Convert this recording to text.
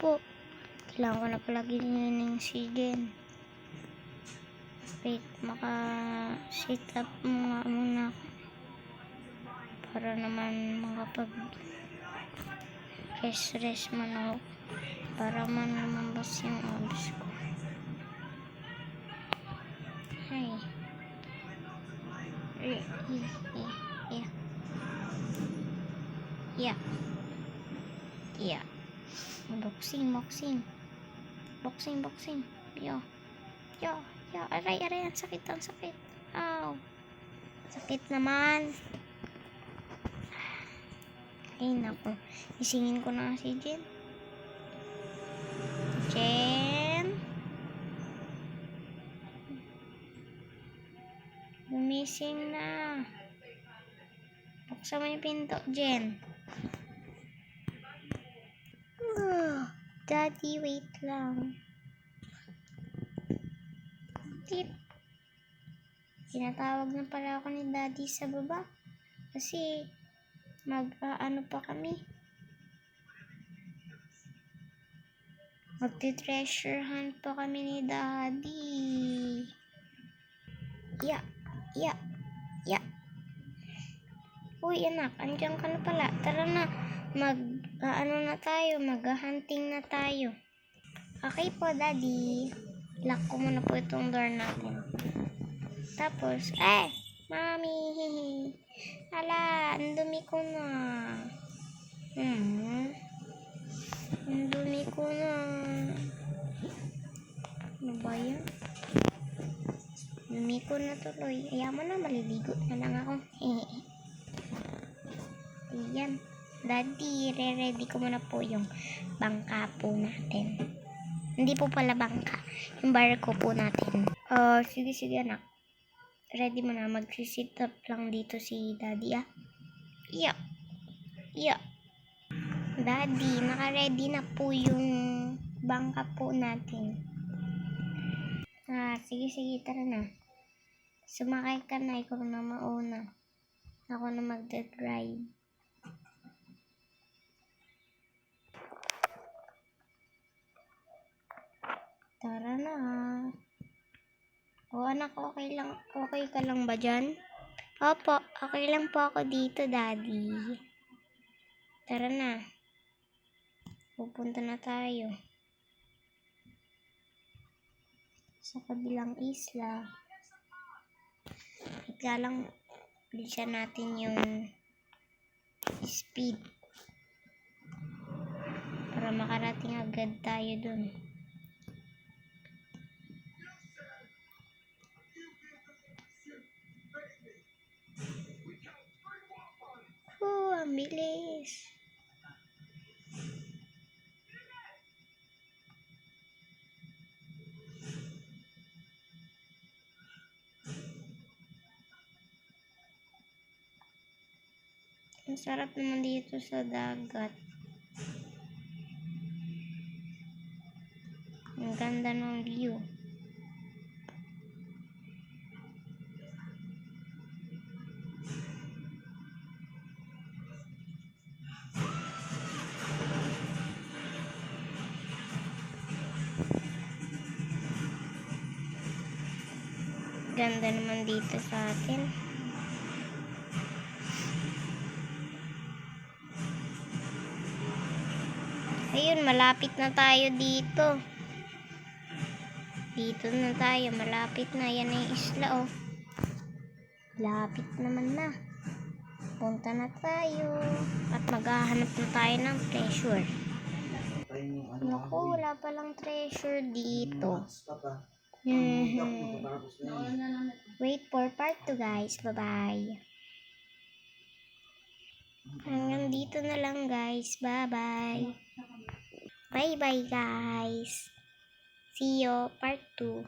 po. Kailangan ko na pala gininin si Jen. Wait, maka-sit up muna ako. Para naman makapag rest man ako. Para man lumabas yung abs ko. Hi. Yeah. Boxing. Yo. Aray, ang sakit. Ow. Sakit naman. Ay, naku. Isingin ko na si Jen. Gumising na. Buksan mo yung pinto, Jen. Daddy, wait lang. Tip. Tinatawag na pala ako ni Daddy sa baba. Kasi, ano pa kami. Magti-treasure hunt pa kami ni Daddy. Yeah. Uy, anak, andiyan ka na pala. Tara na. Mag-hunting na tayo. Okay po, Daddy. Lock ko muna po itong door natin. Tapos, Mami. Ala, ang dumi ko na. Ang dumi ko na. Ano ba yan? Dumi ko na tuloy. Ayaw mo na, maliligo na lang ako. Ayan. Daddy, re-ready ko muna po yung bangka po natin. Hindi po pala bangka. Yung barko po natin. Sige anak. Ready mo na. Mag-sit up lang dito si Daddy, Yeah. Daddy, naka-ready na po yung bangka po natin. Sige, tara na. Sumakay ka na. Ikaw na mauna. Ako na mag-drive. Tara na. Anak, okay ka lang ba dyan? Opo, okay lang po ako dito, Daddy. Tara na. Pupunta na tayo. Sa kabilang isla. Ika lang, bilisan natin yung speed. Para makarating agad tayo dun. Ang bilis. Ang sarap naman dito sa dagat. Ang ganda ng view. Ganda naman dito sa atin. Ayun, malapit na tayo dito. Dito na tayo, malapit na. Yan na yung isla, Lapit naman na. Punta na tayo. At maghahanap na tayo ng treasure. Naku, wala palang treasure dito. Wait for part 2, guys. Bye-bye. Hanggang dito na lang, guys. Bye-bye. Bye-bye, guys. See you part 2.